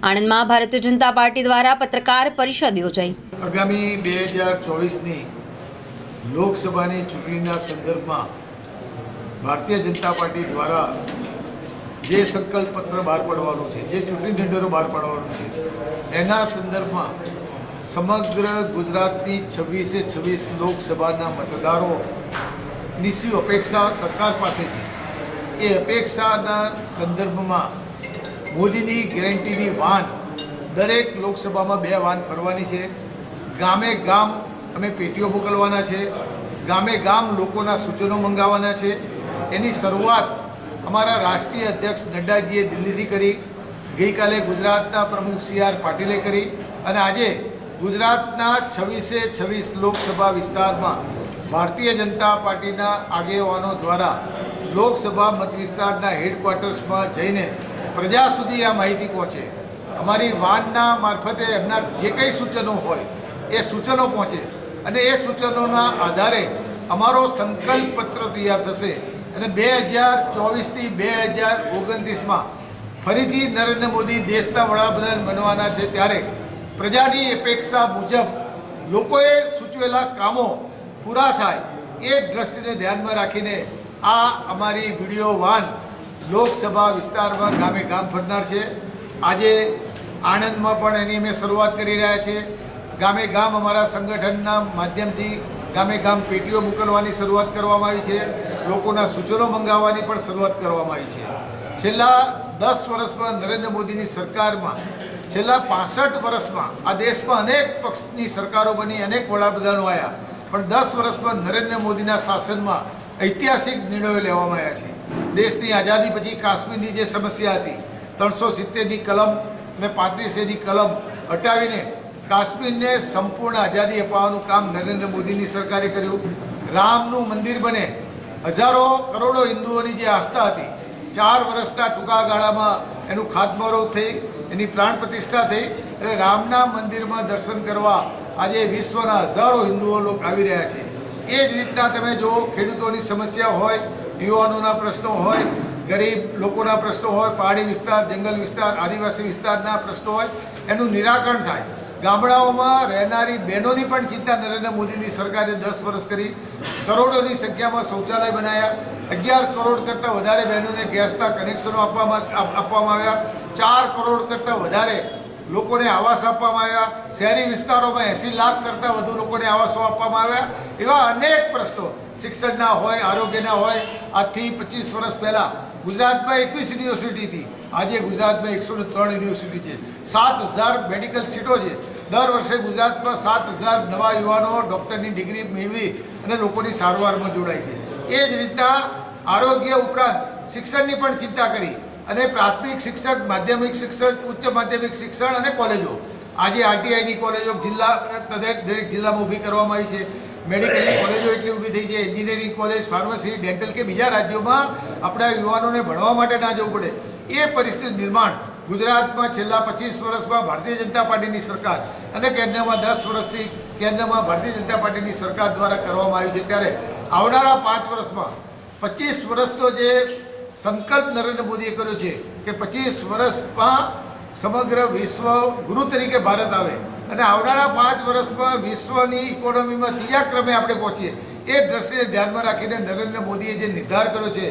આણંદમાં ભારતીય જનતા પાર્ટી દ્વારા પત્રકાર પરિષદ યોજાઈ। આગામી 2024ની લોકસભાની ચૂંટણીના સંદર્ભમાં ભારતીય જનતા પાર્ટી દ્વારા જે સંકલ્પ પત્ર બહાર પાડવાનું છે, જે ચૂંટણી ટેન્ડરો બહાર પાડવાનું છે, એના સંદર્ભમાં સમગ્ર ગુજરાતની 26 લોકસભાના મતદારોની શું અપેક્ષા સરકાર પાસે છે, એ અપેક્ષાના સંદર્ભમાં મોદીની ગેરંટીની વાન દરેક લોકસભામાં 2 વાન ફરવાની છે। ગામે ગામ અમે પેટીઓ મોકલવાના છે, ગામે ગામ લોકોના સૂચનો મંગાવવાના છે। એની શરૂઆત અમારા રાષ્ટ્રીય અધ્યક્ષ નડ્ડાજીએ દિલ્હીથી કરી, ગઈકાલે ગુજરાતના પ્રમુખ CR પાટીલે કરી અને આજે ગુજરાતના 26 લોકસભા વિસ્તારમાં ભારતીય જનતા પાર્ટીના આગેવાનો દ્વારા લોકસભા મત વિસ્તારના હેડક્વાર્ટર્સમાં જઈને પ્રજા સુધી આ માહિતી પહોંચે, અમારી વાનના મારફતે એમના જે કંઈ સૂચનો હોય એ સૂચનો પહોંચે અને એ સૂચનોના આધારે અમારો સંકલ્પ પત્ર તૈયાર થશે અને 2024થી 2029માં ફરીથી નરેન્દ્ર મોદી દેશના વડાપ્રધાન બનવાના છે। ત્યારે પ્રજાની અપેક્ષા મુજબ લોકોએ સૂચવેલા કામો પૂરા થાય એ દ્રષ્ટિને ધ્યાનમાં રાખીને આ અમારી વિડીયો વાન લોકસભા વિસ્તારમાં ગામે ગામ ફરનાર છે। આજે આણંદમાં પણ એની અમે શરૂઆત કરી રહ્યા છીએ। ગામે ગામ અમારા સંગઠનના માધ્યમથી ગામે ગામ પેટીઓ મોકલવાની શરૂઆત કરવામાં આવી છે, લોકોના સૂચનો મંગાવવાની પણ શરૂઆત કરવામાં આવી છે। છેલ્લા 10 વર્ષમાં નરેન્દ્ર મોદીની સરકારમાં, છેલ્લા 65 વર્ષમાં આ દેશમાં અનેક પક્ષની સરકારો બની, અનેક વડાપ્રધાનો આવ્યા, પણ 10 વર્ષમાં નરેન્દ્ર મોદીના શાસનમાં ઐતિહાસિક નિર્ણયો લેવામાં આવ્યા છે। દેશની આઝાદી પછી કાશ્મીરની જે સમસ્યા હતી, 370ની કલમ અને 35Aની કલમ હટાવીને કાશ્મીરને સંપૂર્ણ આઝાદી અપાવવાનું કામ નરેન્દ્ર મોદીની સરકારે કર્યું। રામનું મંદિર બને, હજારો કરોડો હિન્દુઓની જે આસ્થા હતી, 4 વર્ષના ટૂંકા ગાળામાં એનું ખાતમુહૂર્ત થઈ, એની પ્રાણ પ્રતિષ્ઠા થઈ અને રામના મંદિરમાં દર્શન કરવા આજે વિશ્વના હજારો હિન્દુઓ લોકો આવી રહ્યા છે। એ જ રીતના તમે જો ખેડૂતોની સમસ્યા હોય, યુવાનોના પ્રશ્નો હોય, ગરીબ લોકોના પ્રશ્નો હોય, પહાડી વિસ્તાર, જંગલ વિસ્તાર, આદિવાસી વિસ્તારના પ્રશ્નો હોય, એનું નિરાકરણ થાય। ગામડાઓમાં રહેનારી બહેનોની પણ ચિંતા નરેન્દ્ર મોદીની સરકારે 10 વર્ષ કરી, કરોડોની સંખ્યામાં શૌચાલય બનાવ્યા, 11 કરોડ કરતાં વધારે બહેનોને ગેસના કનેક્શનો આપવામાં આવ્યા, 4 કરોડ કરતાં વધારે લોકોને આવાસ આપવામાં આવ્યા, શહેરી વિસ્તારોમાં 80 લાખ કરતાં વધુ લોકોને આવાસો આપવામાં આવ્યા। એવા અનેક પ્રશ્નો શિક્ષણના હોય, આરોગ્યના હોય। આજથી 25 વર્ષ પહેલાં ગુજરાતમાં 21 યુનિવર્સિટી હતી, આજે ગુજરાતમાં 103 યુનિવર્સિટી છે, 7000 મેડિકલ સીટો છે। દર વર્ષે ગુજરાતમાં 7000 નવા યુવાનો ડૉક્ટરની ડિગ્રી મેળવી અને લોકોની સારવારમાં જોડાય છે। એ જ રીતના આરોગ્ય ઉપરાંત શિક્ષણની પણ ચિંતા કરી અને પ્રાથમિક શિક્ષક, માધ્યમિક શિક્ષક, ઉચ્ચ માધ્યમિક શિક્ષણ અને કોલેજો, આજે RTIની કોલેજો દરેક જિલ્લામાં ઊભી કરવામાં આવી છે। મેડિકલની કોલેજો એટલી ઊભી થઈ છે, એન્જિનિયરિંગ કોલેજ, ફાર્મસી, ડેન્ટલ કે બીજા રાજ્યોમાં આપણા યુવાનોને ભણવા માટે ના જવું પડે, એ પરિસ્થિતિ નિર્માણ ગુજરાતમાં છેલ્લા 25 વર્ષમાં ભારતીય જનતા પાર્ટીની સરકાર અને કેન્દ્રમાં 10 વર્ષથી કેન્દ્રમાં ભારતીય જનતા પાર્ટીની સરકાર દ્વારા કરવામાં આવ્યું છે। ત્યારે આવનારા 5 વર્ષમાં 25 વર્ષનો જે સંકલ્પ નરેન્દ્ર મોદીએ કર્યો છે કે 25 વર્ષમાં સમગ્ર વિશ્વ ગુરુ તરીકે ભારત આવે અને આવનારા 5 વર્ષમાં વિશ્વની ઇકોનોમીમાં 3જા ક્રમે આપણે પહોંચીએ, એ દ્રષ્ટિને ધ્યાનમાં રાખીને નરેન્દ્ર મોદીએ જે નિર્ધાર કર્યો છે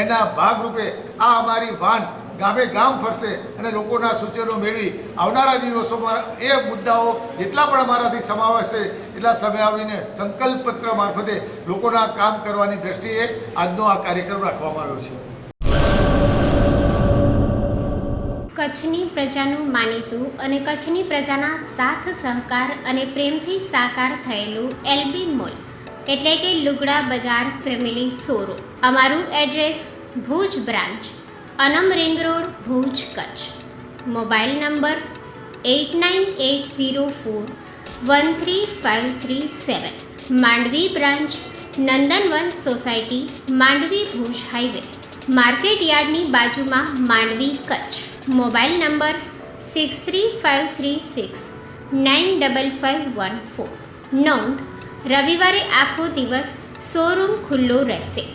એના ભાગરૂપે આ અમારી વાન ગામે ગામ ફરશે અને લોકોના સૂચનો મેળવી આવનારા દિવસોમાં એ મુદ્દાઓ જેટલા પણ અમારાથી સમાવેશ છે એટલા સમાવીને સંકલ્પ પત્ર મારફતે લોકોના કામ કરવાની દ્રષ્ટિએ આજનો આ કાર્યક્રમ રાખવામાં આવ્યો છે। કચ્છની પ્રજાનું માનીતું અને કચ્છની પ્રજાના સાથ સહકાર અને પ્રેમથી સાકાર થયેલું LB મોલ એટલે કે લુગડા બજાર ફેમિલી શોરૂમ। અમારું address Bhuj branch, Anam ring road, Bhuj, Kutch. Mobile number 8980413537। Mandvi branch, Nandanvan society, Mandvi, Bhuj highway, market યાર્ડની બાજુમાં, માંડવી, કચ્છ। Mobile number 6353695514। નોંધ: રવિવારે આખો દિવસ શોરૂમ ખુલ્લો રહેશે।